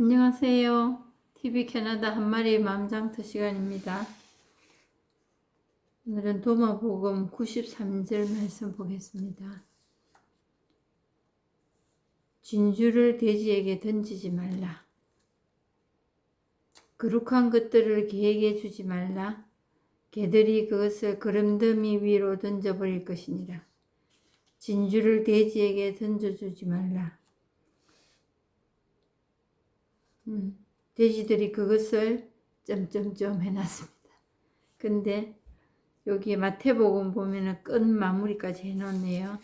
안녕하세요. TV 캐나다 한마리의 맘장터 시간입니다. 오늘은 도마복음 93절 말씀 보겠습니다. 진주를 돼지에게 던지지 말라. 거룩한 것들을 개에게 주지 말라. 개들이 그것을 거름더미 위로 던져버릴 것이니라. 진주를 돼지에게 던져주지 말라. 돼지들이 그것을 점점점 해놨습니다. 근데 여기 마태복음 보면은 끝 마무리까지 해놓네요.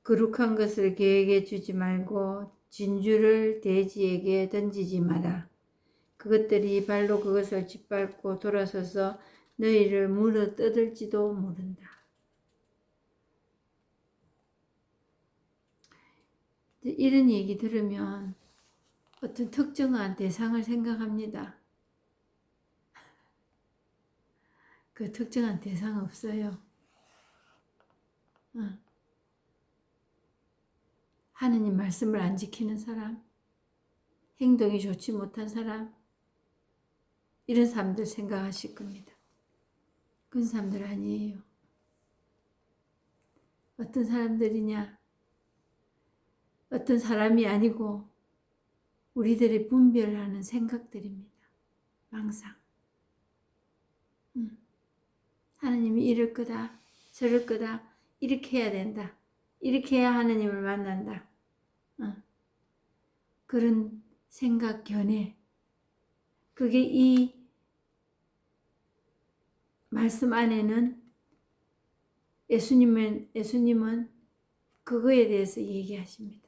거룩한 것을 개에게 주지 말고 진주를 돼지에게 던지지 마라. 그것들이 발로 그것을 짓밟고 돌아서서 너희를 물어 뜯을지도 모른다. 이런 얘기 들으면 어떤 특정한 대상을 생각합니다. 그 특정한 대상 없어요. 하느님 말씀을 안 지키는 사람, 행동이 좋지 못한 사람, 이런 사람들 생각하실 겁니다. 그런 사람들 아니에요. 어떤 사람들이냐? 어떤 사람이 아니고 우리들이 분별하는 생각들입니다. 항상. 하나님이 이럴 거다, 저럴 거다, 이렇게 해야 된다, 이렇게 해야 하나님을 만난다. 그런 생각 견해. 그게 이 말씀 안에는 예수님은 그거에 대해서 얘기하십니다.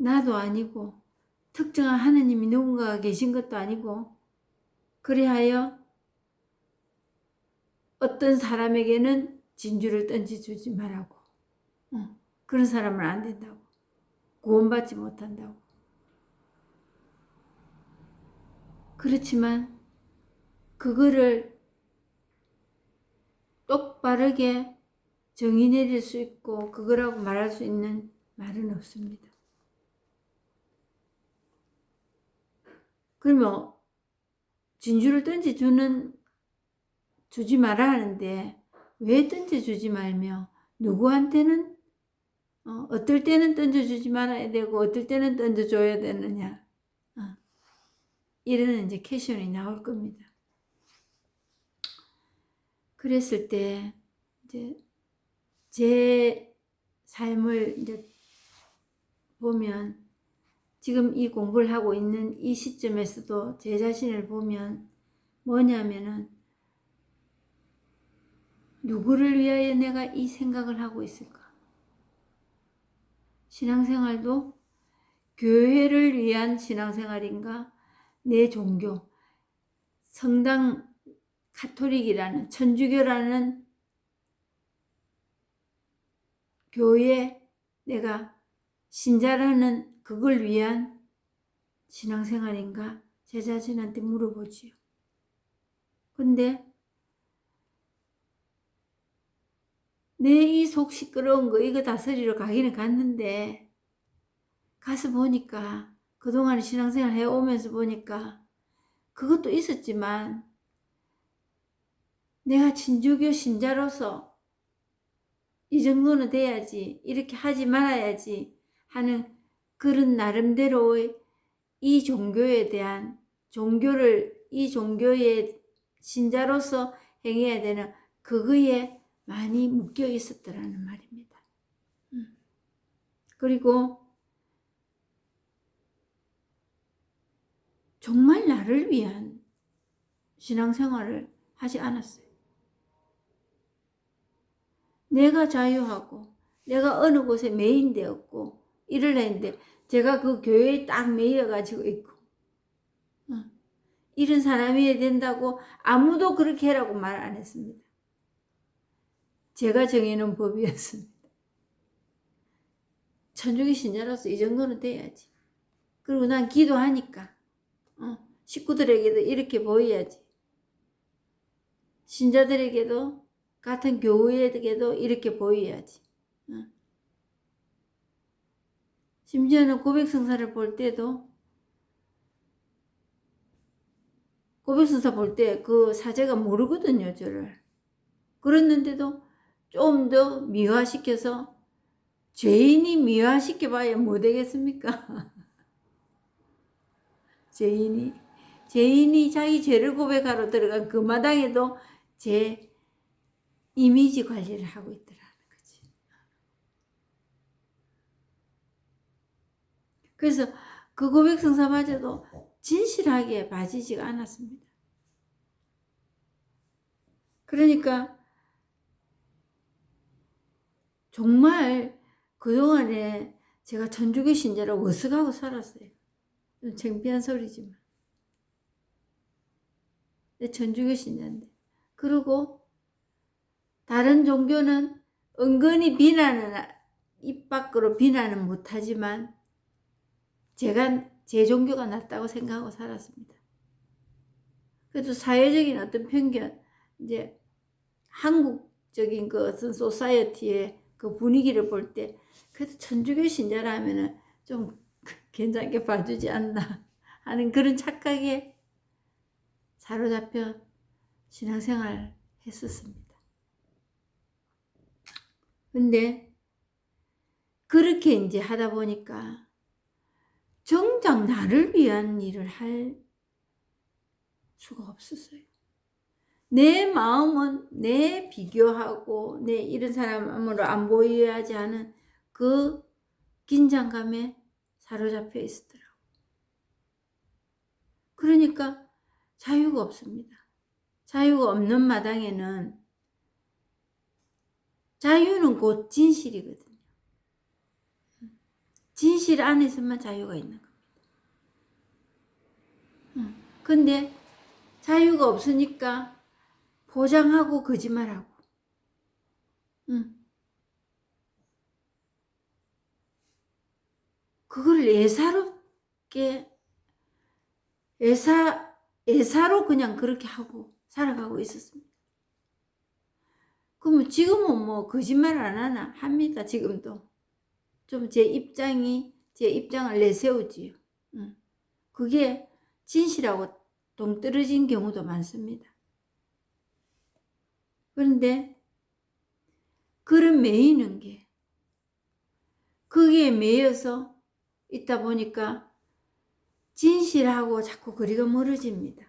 나도 아니고 특정한 하나님이 누군가가 계신 것도 아니고 그리하여 어떤 사람에게는 진주를 던져주지 말라고. 그런 사람은 안 된다고. 구원받지 못한다고. 그렇지만 그거를 똑바르게 정의 내릴 수 있고 그거라고 말할 수 있는 말은 없습니다. 그러면 진주를 주지 마라 하는데 왜 던져주지 말며 누구한테는 어떨 때는 던져주지 말아야 되고 어떨 때는 던져줘야 되느냐, 이런 이제 퀘션이 나올 겁니다. 그랬을 때 이제 제 삶을 이제 보면 지금 이 공부를 하고 있는 이 시점에서도 제 자신을 보면 뭐냐면은 누구를 위하여 내가 이 생각을 하고 있을까? 신앙생활도 교회를 위한 신앙생활인가? 내 종교, 성당 가톨릭이라는 천주교라는 교회 내가 신자라는 그걸 위한 신앙생활인가? 제 자신한테 물어보지요. 근데 내 이 속 시끄러운 거 이거 다스리러 가기는 갔는데 가서 보니까 그동안 신앙생활 해오면서 보니까 그것도 있었지만 내가 진주교 신자로서 이 정도는 돼야지, 이렇게 하지 말아야지 하는 그런 나름대로의 이 종교에 대한 이 종교의 신자로서 행해야 되는 그거에 많이 묶여 있었더라는 말입니다. 그리고 정말 나를 위한 신앙생활을 하지 않았어요. 내가 자유하고 내가 어느 곳에 매인되었고 일을 했는데 제가 그 교회에 딱 매여가지고 있고 이런 사람이어야 된다고 아무도 그렇게 해라고 말 안 했습니다. 제가 정해놓은 법이었습니다. 천주교 신자로서 이 정도는 돼야지. 그리고 난 기도하니까 식구들에게도 이렇게 보여야지. 신자들에게도 같은 교회에게도 이렇게 보여야지. 심지어는 고백성사를 볼 때도 고백성사 볼 때 그 사제가 모르거든요, 저를. 그랬는데도 좀 더 미화시켜서 죄인이 미화시켜봐야 뭐 되겠습니까? 죄인이 자기 죄를 고백하러 들어간 그 마당에도 제 이미지 관리를 하고 있더라는 거지. 그래서 그 고백성사마저도 진실하게 봐지지가 않았습니다. 그러니까 정말 그동안에 제가 천주교 신자로 어색하고 살았어요. 좀 창피한 소리지만. 천주교 신자인데. 그리고 다른 종교는 은근히 비난은 입 밖으로 비난은 못하지만 제 종교가 낫다고 생각하고 살았습니다. 그래도 사회적인 어떤 편견, 이제 한국적인 그 어떤 소사이어티의 그 분위기를 볼 때 그래도 천주교 신자라면은 좀 괜찮게 봐주지 않나 하는 그런 착각에 사로잡혀 신앙생활 했었습니다. 근데 그렇게 이제 하다 보니까 정작 나를 위한 일을 할 수가 없었어요. 내 마음은 내 비교하고 내 이런 사람으로 안 보여야지 하는 그 긴장감에 사로잡혀 있었더라고요. 그러니까 자유가 없습니다. 자유가 없는 마당에는 자유는 곧 진실이거든요. 진실 안에서만 자유가 있는 겁니다. 근데 자유가 없으니까 포장하고 거짓말하고 그걸 예사롭게 예사로 그냥 그렇게 하고 살아가고 있었습니다. 그러면 지금은 뭐 거짓말 안 하나 합니다. 지금도 좀 제 입장을 내세우지요. 그게 진실하고 동떨어진 경우도 많습니다. 그런데 그런 매이는 게 거기에 매여서 있다 보니까 진실하고 자꾸 거리가 멀어집니다.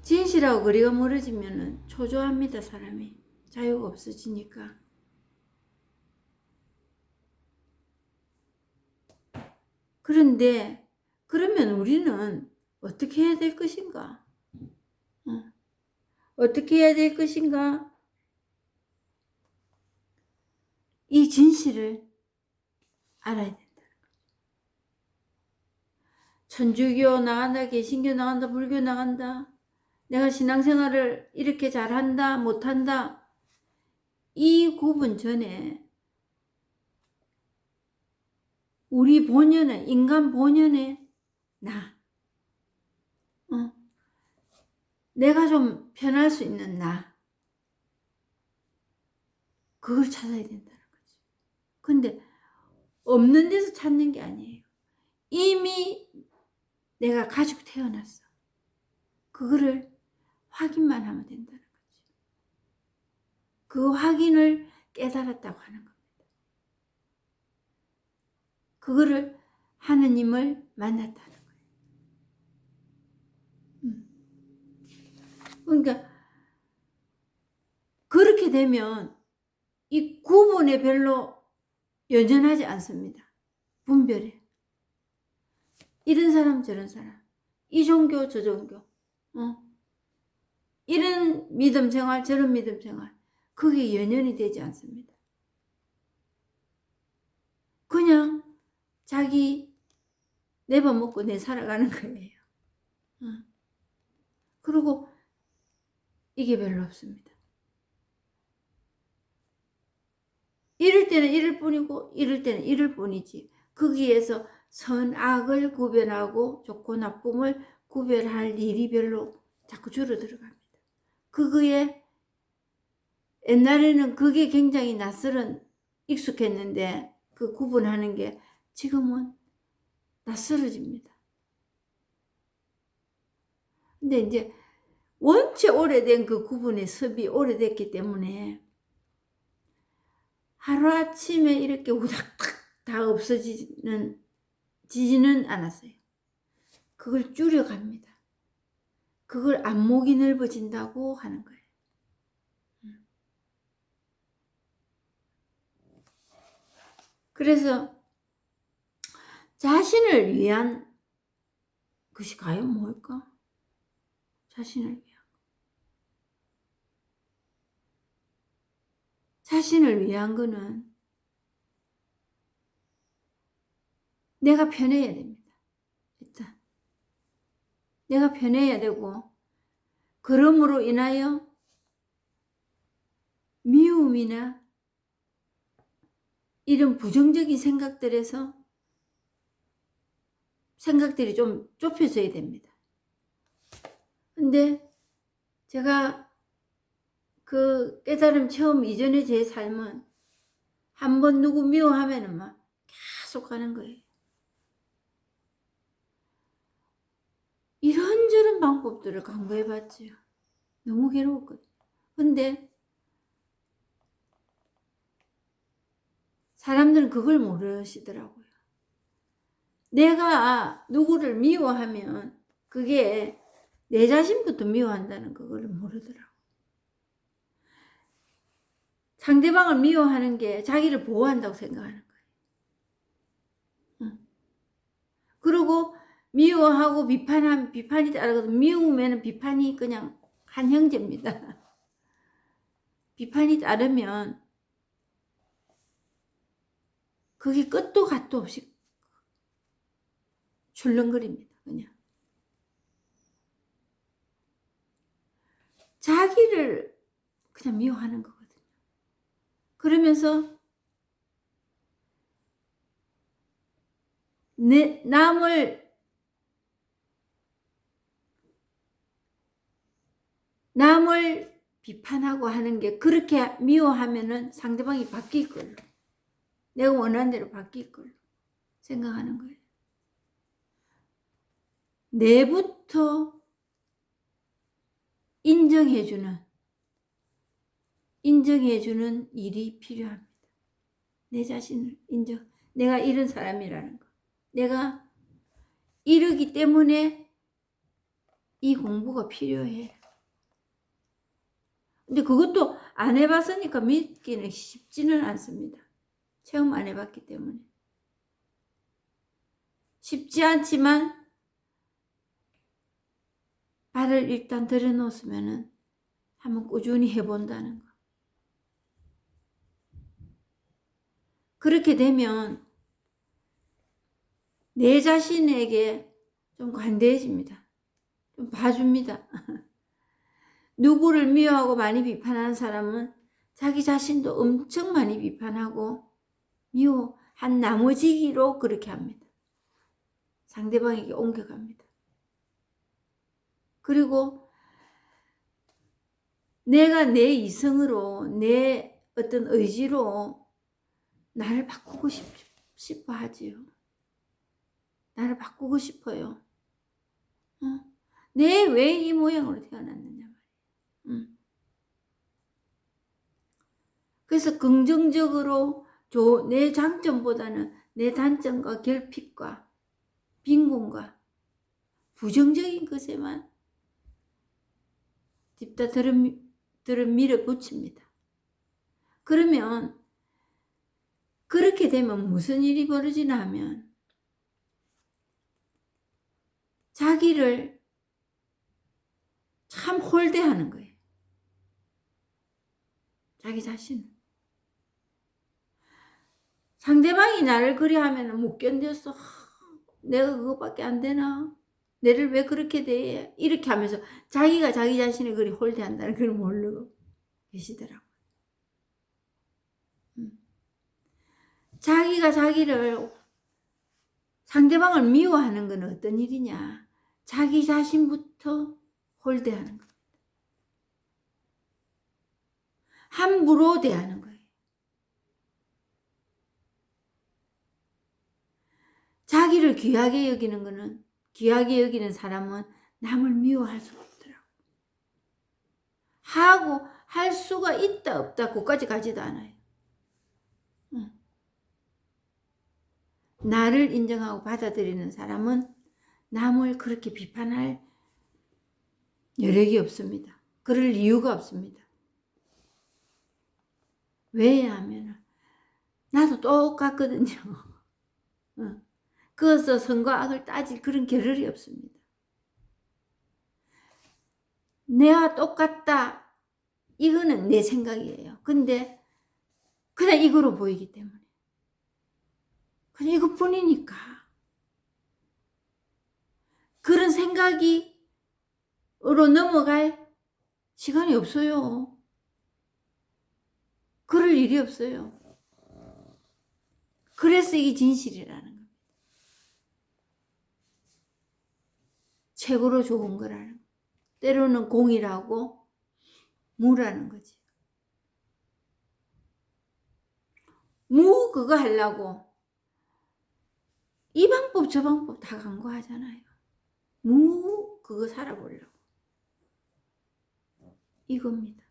진실하고 거리가 멀어지면 초조합니다. 사람이 자유가 없어지니까. 그런데 그러면 우리는 어떻게 해야 될 것인가? 어떻게 해야 될 것인가? 이 진실을 알아야 된다는 거죠. 천주교 나간다, 개신교 나간다, 불교 나간다. 내가 신앙생활을 이렇게 잘한다, 못한다. 이 구분 전에 우리 본연의, 인간 본연의 나. 내가 좀 편할 수 있는 나. 그걸 찾아야 된다는 거지. 근데 없는 데서 찾는 게 아니에요. 이미 내가 가지고 태어났어. 그거를 확인만 하면 된다는 거지. 그 확인을 깨달았다고 하는 겁니다. 그거를 하느님을 만났다는 거예요. 그러니까 그렇게 되면 이 구분에 별로 연연하지 않습니다. 분별에. 이런 사람 저런 사람. 이 종교 저 종교. 이런 믿음 생활 저런 믿음 생활. 그게 연연이 되지 않습니다. 그냥 자기 내 밥 먹고 내 살아가는 거예요. 그리고 이게 별로 없습니다. 이럴 때는 이럴 뿐이고 이럴 때는 이럴 뿐이지. 거기에서 선악을 구별하고 좋고 나쁨을 구별할 일이 별로 자꾸 줄어들어갑니다. 그거에 옛날에는 그게 굉장히 낯설은 익숙했는데 그 구분하는 게 지금은 낯설어집니다. 근데 이제 원체 오래된 그 구분의 습이 오래됐기 때문에 하루아침에 이렇게 우닥탁 다 없어지지는 않았어요. 그걸 줄여갑니다. 그걸 안목이 넓어진다고 하는 거예요. 그래서 자신을 위한 것이 과연 뭘까? 자신을 위한. 자신을 위한 거는 내가 편해야 됩니다. 일단 내가 편해야 되고, 그러므로 인하여 미움이나 이런 부정적인 생각들이 좀 좁혀져야 됩니다. 근데 제가 그 깨달음 처음 이전에 제 삶은 한번 누구 미워하면은 막 계속 가는 거예요. 이런저런 방법들을 강구해봤지요. 너무 괴로웠거든요. 근데 사람들은 그걸 모르시더라고요. 내가 누구를 미워하면 그게 내 자신부터 미워한다는 그걸 모르더라고요. 상대방을 미워하는 게 자기를 보호한다고 생각하는 거예요. 그리고 미워하고 비판이 따르거든. 미우면 비판이 그냥 한 형제입니다. 비판이 따르면 그게 끝도 갓도 없이 출렁거립니다. 그냥 자기를 그냥 미워하는 거거든요. 그러면서 남을 비판하고 하는 게 그렇게 미워하면은 상대방이 바뀔 걸로, 내가 원하는 대로 바뀔 걸로 생각하는 거예요. 내부터 인정해주는 일이 필요합니다. 내 자신을 내가 이런 사람이라는 거, 내가 이러기 때문에 이 공부가 필요해. 근데 그것도 안 해봤으니까 믿기는 쉽지는 않습니다. 체험 안 해봤기 때문에. 쉽지 않지만 발을 일단 들여놓으면은 한번 꾸준히 해본다는 거. 그렇게 되면 내 자신에게 좀 관대해집니다. 좀 봐줍니다. 누구를 미워하고 많이 비판하는 사람은 자기 자신도 엄청 많이 비판하고 미워한 나머지로 그렇게 합니다. 상대방에게 옮겨갑니다. 그리고 내가 내 이성으로, 내 어떤 의지로 나를 바꾸고 싶어 하지요. 나를 바꾸고 싶어요. 내 왜 이 모양으로 태어났느냐 말이에요. 그래서 긍정적으로 내 장점보다는 내 단점과 결핍과 빈곤과 부정적인 것에만 딥다 들어 밀어붙입니다. 그러면 그렇게 되면 무슨 일이 벌어지나 하면 자기를 참 홀대하는 거예요. 자기 자신. 상대방이 나를 그리 하면 못 견뎠어. 내가 그거밖에 안 되나? 내를 왜 그렇게 대해? 이렇게 하면서 자기가 자기 자신을 그리 홀대한다는 걸 모르고 계시더라고요. 자기가 자기를, 상대방을 미워하는 건 어떤 일이냐? 자기 자신부터 홀대하는 겁니다. 함부로 대하는 거예요. 자기를 귀하게 여기는 거는, 귀하게 여기는 사람은 남을 미워할 수가 없더라고. 하고 할 수가 있다 없다 그까지 가지도 않아요. 나를 인정하고 받아들이는 사람은 남을 그렇게 비판할 여력이 없습니다. 그럴 이유가 없습니다. 왜냐하면 나도 똑같거든요. 그래서 선과 악을 따질 그런 겨를이 없습니다. 내가 똑같다 이거는 내 생각이에요. 근데 그냥 이거로 보이기 때문에 그냥 이것뿐이니까 그런 생각이 으로 넘어갈 시간이 없어요. 그럴 일이 없어요. 그래서 이게 진실이라는 겁니다. 최고로 좋은 거라는 거. 때로는 공이라고 무라는 거지. 무 그거 하려고 이 방법 저 방법 다 강구하잖아요. 무 그거 살아보려고. 이겁니다.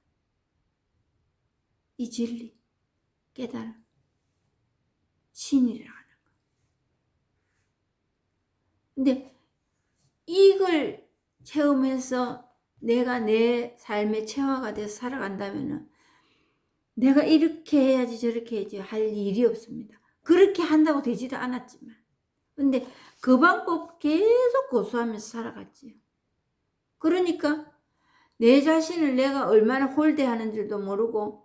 이 진리, 깨달음, 신이라는 거. 근데 이걸 체험해서 내가 내 삶의 체화가 돼서 살아간다면 내가 이렇게 해야지 저렇게 해야지 할 일이 없습니다. 그렇게 한다고 되지도 않았지만 근데 그 방법 계속 고수하면서 살아갔지요. 그러니까 내 자신을 내가 얼마나 홀대하는 줄도 모르고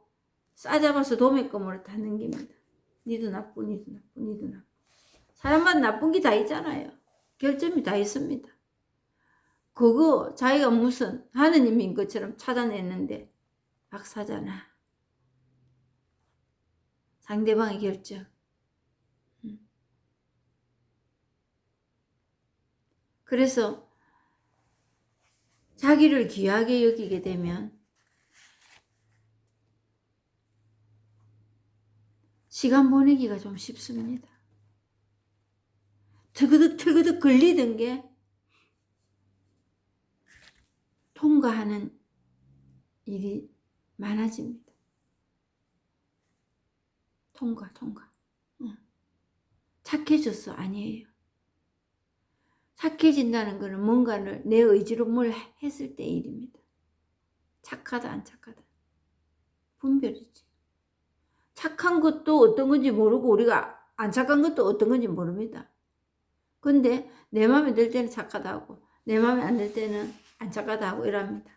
싸잡아서 도매금으로 다 넘깁니다. 니도 나쁘, 니도 나쁘, 니도 나쁘. 사람마다 나쁜 게 다 있잖아요. 결점이 다 있습니다. 그거 자기가 무슨 하느님인 것처럼 찾아냈는데 박사잖아. 상대방의 결점. 그래서 자기를 귀하게 여기게 되면 시간 보내기가 좀 쉽습니다. 터그득 걸리던 게 통과하는 일이 많아집니다. 통과. 착해졌어? 아니에요. 착해진다는 것은 뭔가를 내 의지로 뭘 했을 때 일입니다. 착하다 안 착하다 분별이지. 착한 것도 어떤 건지 모르고 우리가 안 착한 것도 어떤 건지 모릅니다. 근데 내 마음에 들 때는 착하다 하고 내 마음에 안 들 때는 안 착하다 하고 이랍니다.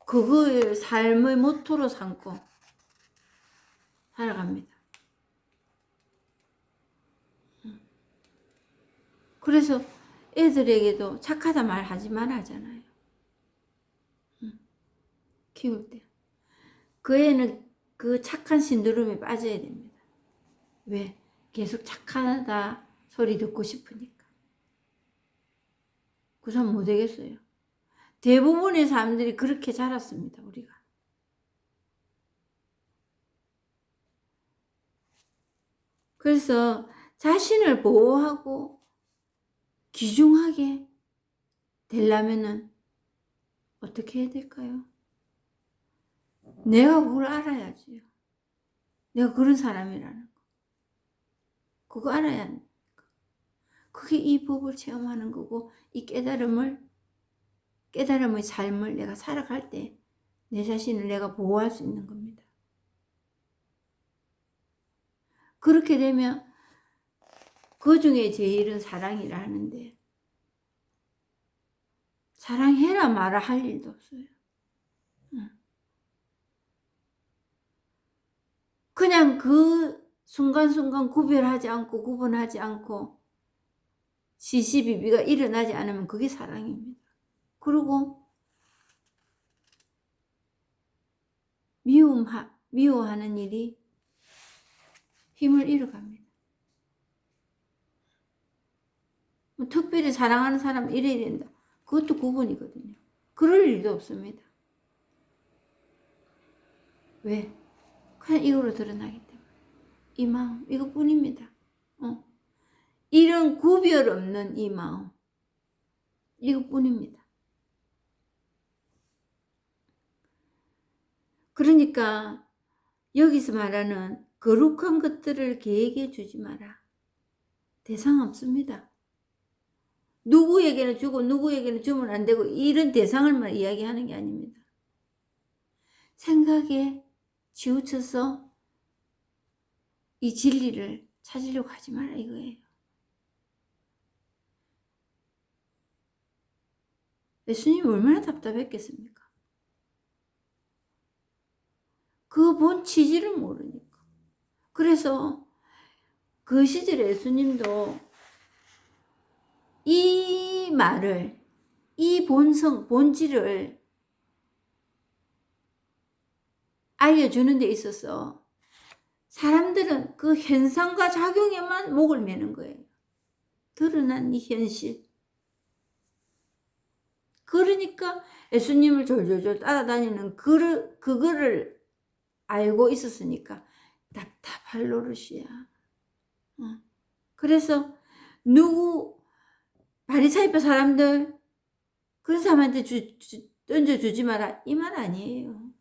그걸 삶의 모토로 삼고 살아갑니다. 그래서 애들에게도 착하다 말 하지 말아 하잖아요. 키울 때. 그 애는 그 착한 신드롬에 빠져야 됩니다. 왜? 계속 착하다 소리 듣고 싶으니까. 그 사람 못 되겠어요. 대부분의 사람들이 그렇게 자랐습니다. 우리가. 그래서 자신을 보호하고 귀중하게 되려면은 어떻게 해야 될까요? 내가 그걸 알아야지요. 내가 그런 사람이라는 거. 그거 알아야 합니다. 그게 이 법을 체험하는 거고 이 깨달음의 삶을 내가 살아갈 때 내 자신을 내가 보호할 수 있는 겁니다. 그렇게 되면 그 중에 제일은 사랑이라 하는데 사랑해라 말아 할 일도 없어요. 그냥 그 순간순간 구별하지 않고 구분하지 않고 시시비비가 일어나지 않으면 그게 사랑입니다. 그리고 미워하는 일이 힘을 잃어갑니다. 특별히 사랑하는 사람 이래야 된다. 그것도 구분이거든요. 그럴 일도 없습니다. 왜? 그냥 이거로 드러나기 때문에. 이 마음, 이것뿐입니다. 이런 구별 없는 이 마음, 이것뿐입니다. 그러니까 여기서 말하는 거룩한 것들을 계획해 주지 마라. 대상 없습니다. 누구에게는 주고 누구에게는 주면 안 되고 이런 대상을만 이야기하는 게 아닙니다. 생각에 치우쳐서 이 진리를 찾으려고 하지 마라 이거예요. 예수님이 얼마나 답답했겠습니까? 그 본 취지를 모르니까. 그래서 그 시절에 예수님도 이 말을, 이 본질을 알려주는 데 있어서 사람들은 그 현상과 작용에만 목을 매는 거예요. 드러난 이 현실. 그러니까 예수님을 졸졸졸 따라다니는 그거를 알고 있었으니까 답답할 노릇이야. 그래서 바리사이파 사람들 그런 사람한테 던져주지 마라 이 말 아니에요.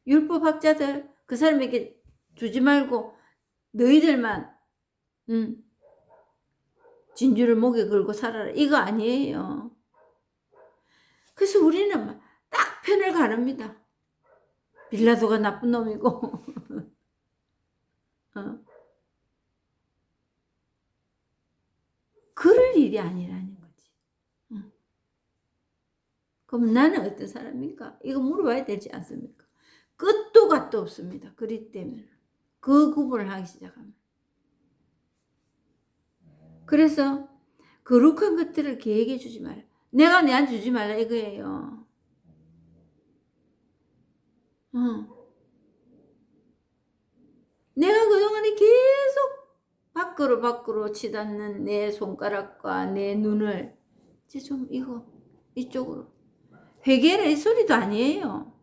율법학자들 그 사람에게 주지 말고 너희들만 진주를 목에 걸고 살아라 이거 아니에요. 그래서 우리는 딱 편을 가릅니다. 빌라도가 나쁜 놈이고 그럴 일이 아니라는 거지. 그럼 나는 어떤 사람인가? 이거 물어봐야 되지 않습니까? 끝도 갓도 없습니다. 그리 때문에 그 구분을 하기 시작합니다. 그래서 거룩한 것들을 계획해 주지 말라. 내가 내한테 주지 말라 이거예요. 내가 그동안에 계속 밖으로 치닫는 내 손가락과 내 눈을 이제 좀 이쪽으로 회개라 이 소리도 아니에요.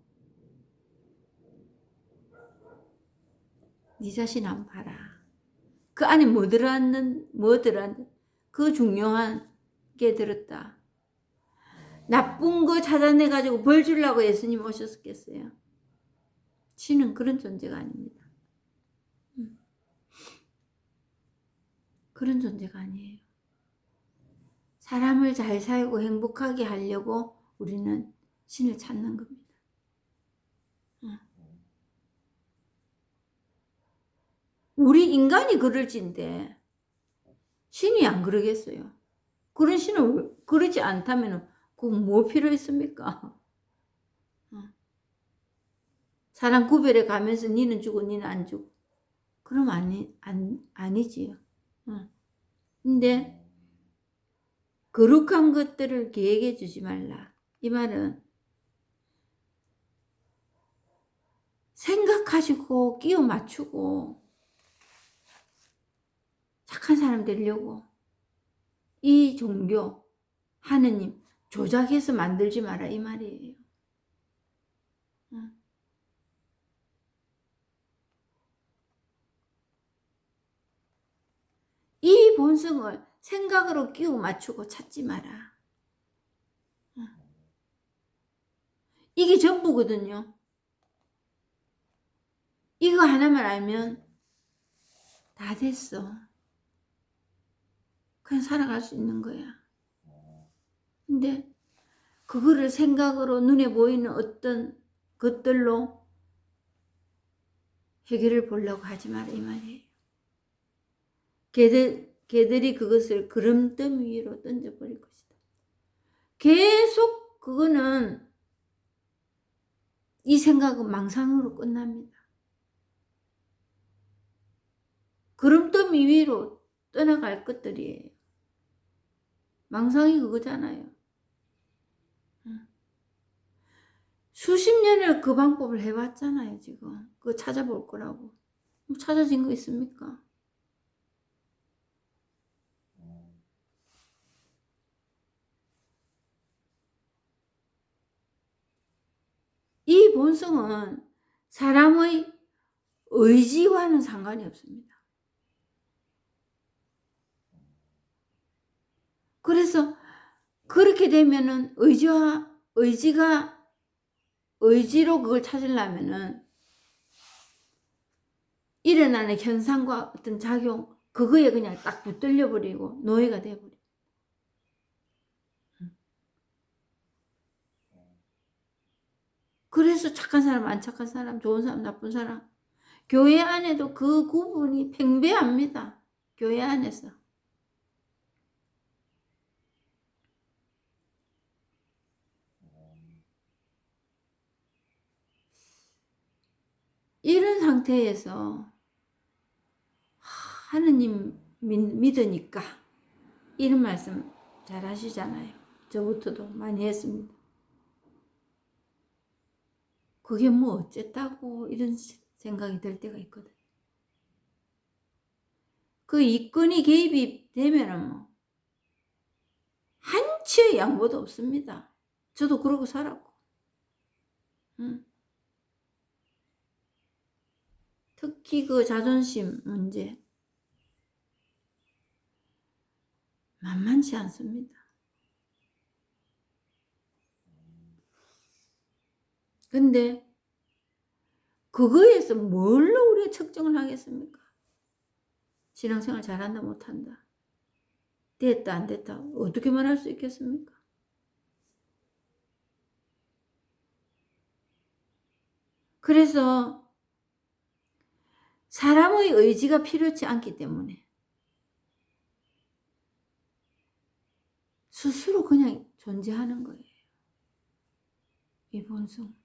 네 자신 한번 봐라. 그 안에 뭐 들어왔는 그 중요한 게 들었다. 나쁜 거 찾아내가지고 벌 주려고 예수님 오셨겠어요? 신은 그런 존재가 아닙니다. 그런 존재가 아니에요. 사람을 잘 살고 행복하게 하려고 우리는 신을 찾는 겁니다. 우리 인간이 그럴진데 신이 안 그러겠어요. 그런 신은 그러지 않다면 그건 뭐 필요 있습니까? 사람 구별해 가면서 니는 주고 니는 안 주고 그럼 아니지요. 근데 거룩한 것들을 계획해 주지 말라. 이 말은 생각하시고 끼워 맞추고 착한 사람 되려고 이 종교 하느님 조작해서 만들지 마라 이 말이에요. 이 본성을 생각으로 끼워 맞추고 찾지 마라. 이게 전부거든요. 이거 하나만 알면 다 됐어. 그냥 살아갈 수 있는 거야. 근데 그거를 생각으로 눈에 보이는 어떤 것들로 해결을 보려고 하지 마라 이 말이에요. 걔들이 그것을 구름더미 위로 던져버릴 것이다. 계속 그거는 이 생각은 망상으로 끝납니다. 구름더미 위로 떠나갈 것들이에요. 망상이 그거잖아요. 수십 년을 그 방법을 해봤잖아요. 지금 그거 찾아볼 거라고. 찾아진 거 있습니까? 이 본성은 사람의 의지와는 상관이 없습니다. 그래서 그렇게 되면은 의지로 그걸 찾으려면은 일어나는 현상과 어떤 작용, 그거에 그냥 딱 붙들려 버리고 노예가 돼 버려. 그래서 착한 사람, 안 착한 사람, 좋은 사람, 나쁜 사람, 교회 안에도 그 구분이 팽배합니다. 교회 안에서. 이런 상태에서 하느님 믿으니까 이런 말씀 잘 하시잖아요. 저부터도 많이 했습니다. 그게 뭐 어쨌다고 이런 생각이 들 때가 있거든. 그 이권이 개입이 되면은 뭐 한치의 양보도 없습니다. 저도 그러고 살았고. 특히 그 자존심 문제 만만치 않습니다. 근데 그거에서 뭘로 우리가 측정을 하겠습니까? 신앙생활 잘한다 못한다, 됐다 안 됐다 어떻게 말할 수 있겠습니까? 그래서 사람의 의지가 필요치 않기 때문에 스스로 그냥 존재하는 거예요. 이 본성.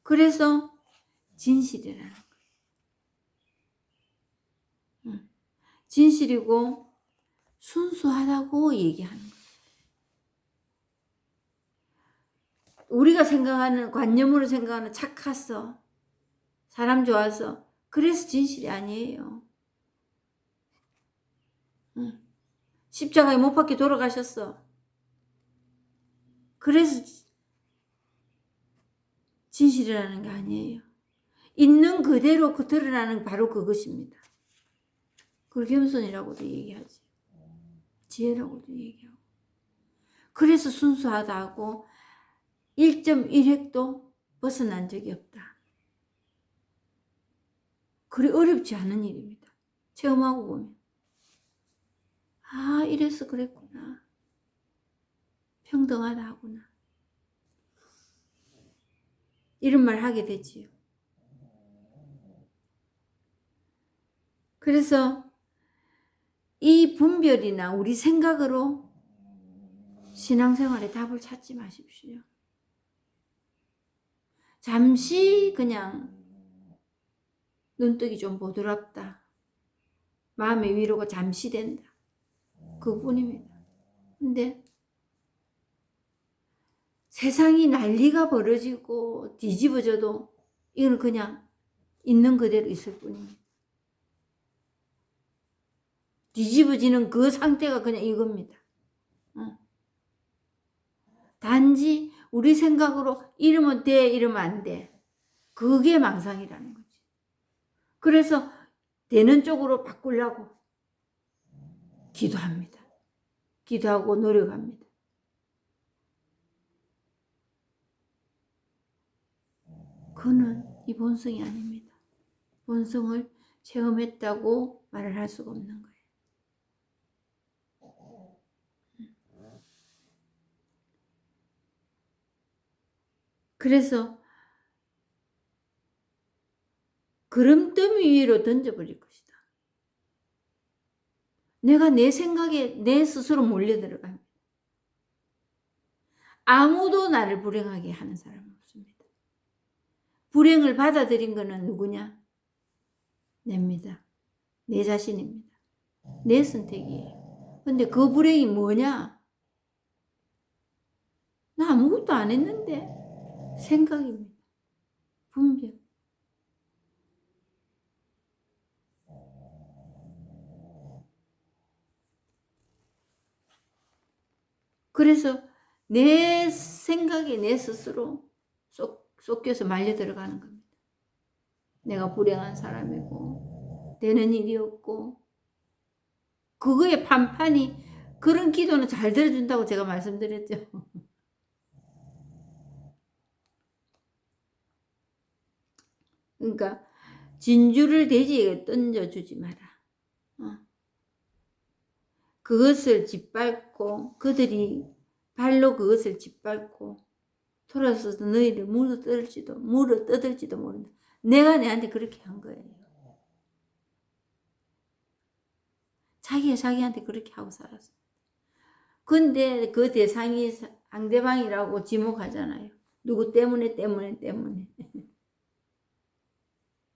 그래서 진실이라는 거예요. 진실이고 순수하다고 얘기하는 거예요. 우리가 생각하는, 관념으로 생각하는 착해서, 사람 좋아서, 그래서 진실이 아니에요. 십자가에 못 박혀 돌아가셨어. 그래서 진실이라는 게 아니에요. 있는 그대로 드러나는 바로 그것입니다. 그걸 겸손이라고도 얘기하지. 지혜라고도 얘기하고. 그래서 순수하다고 1.1획도 벗어난 적이 없다. 그리 어렵지 않은 일입니다. 체험하고 보면. 아, 이래서 그랬구나. 평등하다 하구나. 이런 말 하게 되지요. 그래서 이 분별이나 우리 생각으로 신앙생활에 답을 찾지 마십시오. 잠시 그냥 눈뜨기 좀 보드랍다. 마음의 위로가 잠시 된다. 그뿐입니다. 근데 세상이 난리가 벌어지고 뒤집어져도 이건 그냥 있는 그대로 있을 뿐입니다. 뒤집어지는 그 상태가 그냥 이겁니다. 단지 우리 생각으로 이러면 돼, 이러면 안 돼. 그게 망상이라는 거지. 그래서 되는 쪽으로 바꾸려고 기도합니다. 기도하고 노력합니다. 그는 이 본성이 아닙니다. 본성을 체험했다고 말을 할 수가 없는 거예요. 그래서 구름더미 위로 던져버릴 것이다. 내가 내 생각에 내 스스로 몰려들어갑니다. 아무도 나를 불행하게 하는 사람은 없습니다. 불행을 받아들인 것은 누구냐? 냅니다. 내 자신입니다. 내 선택이에요. 근데 그 불행이 뭐냐? 나 아무것도 안 했는데. 생각입니다. 분별. 그래서 내 생각에 내 스스로 쏙 껴서 말려 들어가는 겁니다. 내가 불행한 사람이고 되는 일이 없고, 그거에 판판이, 그런 기도는 잘 들어준다고 제가 말씀드렸죠. 그러니까 진주를 돼지에게 던져주지 마라. 그것을 짓밟고, 그들이 발로 그것을 짓밟고 돌아서서 너희를 물어뜯을지도 모른다. 내가 내한테 그렇게 한 거예요. 자기가 자기한테 그렇게 하고 살았어. 근데 그 대상이 상대방이라고 지목하잖아요. 누구 때문에.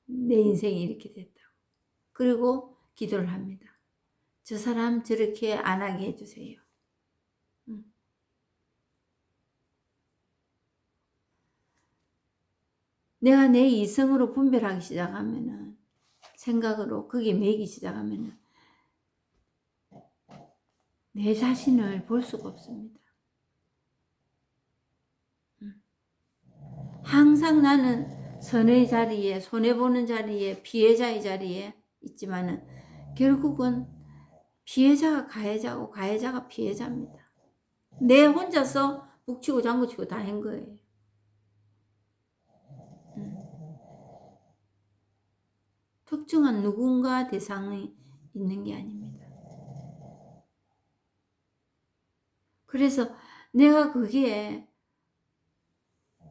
내 인생이 이렇게 됐다고. 그리고 기도를 합니다. 저 사람 저렇게 안 하게 해주세요. 내가 내 이성으로 분별하기 시작하면은, 생각으로 거기에 매이기 시작하면은 내 자신을 볼 수가 없습니다. 항상 나는 선의 자리에, 손해보는 자리에, 피해자의 자리에 있지만은 결국은 피해자가 가해자고 가해자가 피해자입니다. 내 혼자서 북치고 장구치고 다 한 거예요. 특정한 누군가 대상이 있는 게 아닙니다. 그래서 내가 그게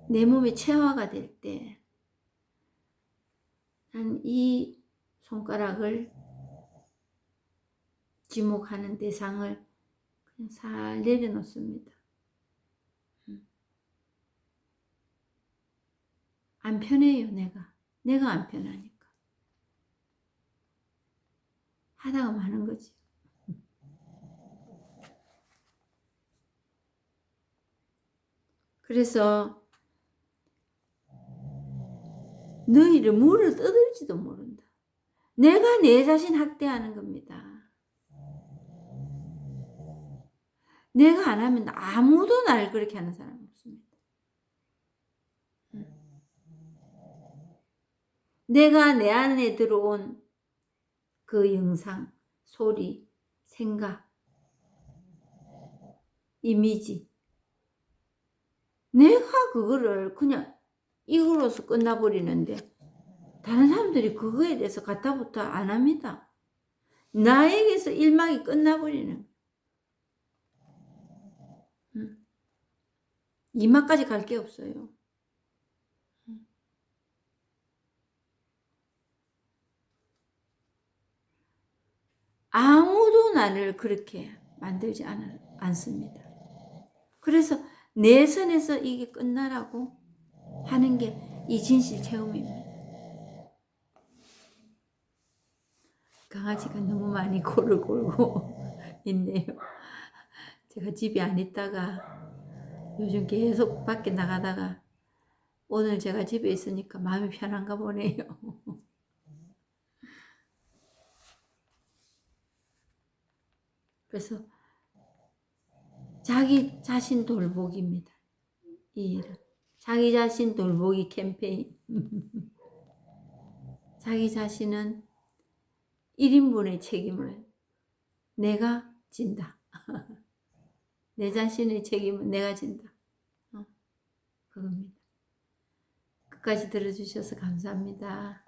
내 몸에 체화가 될 때, 난 이 손가락을 지목하는 대상을 그냥 살 내려놓습니다. 안 편해요, 내가 안 편하니까. 하다가 마는 거지. 그래서 너희를 물을 떠들지도 모른다. 내가 내 자신 학대하는 겁니다. 내가 안 하면 아무도 나를 그렇게 하는 사람 없습니다. 내가 내 안에 들어온 그 영상, 소리, 생각, 이미지, 내가 그거를 그냥 이거로서 끝나버리는데 다른 사람들이 그거에 대해서 가타부터 안 합니다. 나에게서 일막이 끝나버리는, 이막까지 갈 게 없어요. 아무도 나를 그렇게 만들지 않습니다. 그래서 내 선에서 이게 끝나라고 하는 게 이 진실 체험입니다. 강아지가 너무 많이 골을 골고 있네요. 제가 집에 안 있다가 요즘 계속 밖에 나가다가 오늘 제가 집에 있으니까 마음이 편한가 보네요. 그래서 자기 자신 돌보기입니다. 이 일은 자기 자신 돌보기 캠페인. 자기 자신은 1인분의 책임을 내가 진다. 내 자신의 책임은 내가 진다. 그겁니다. 끝까지 들어주셔서 감사합니다.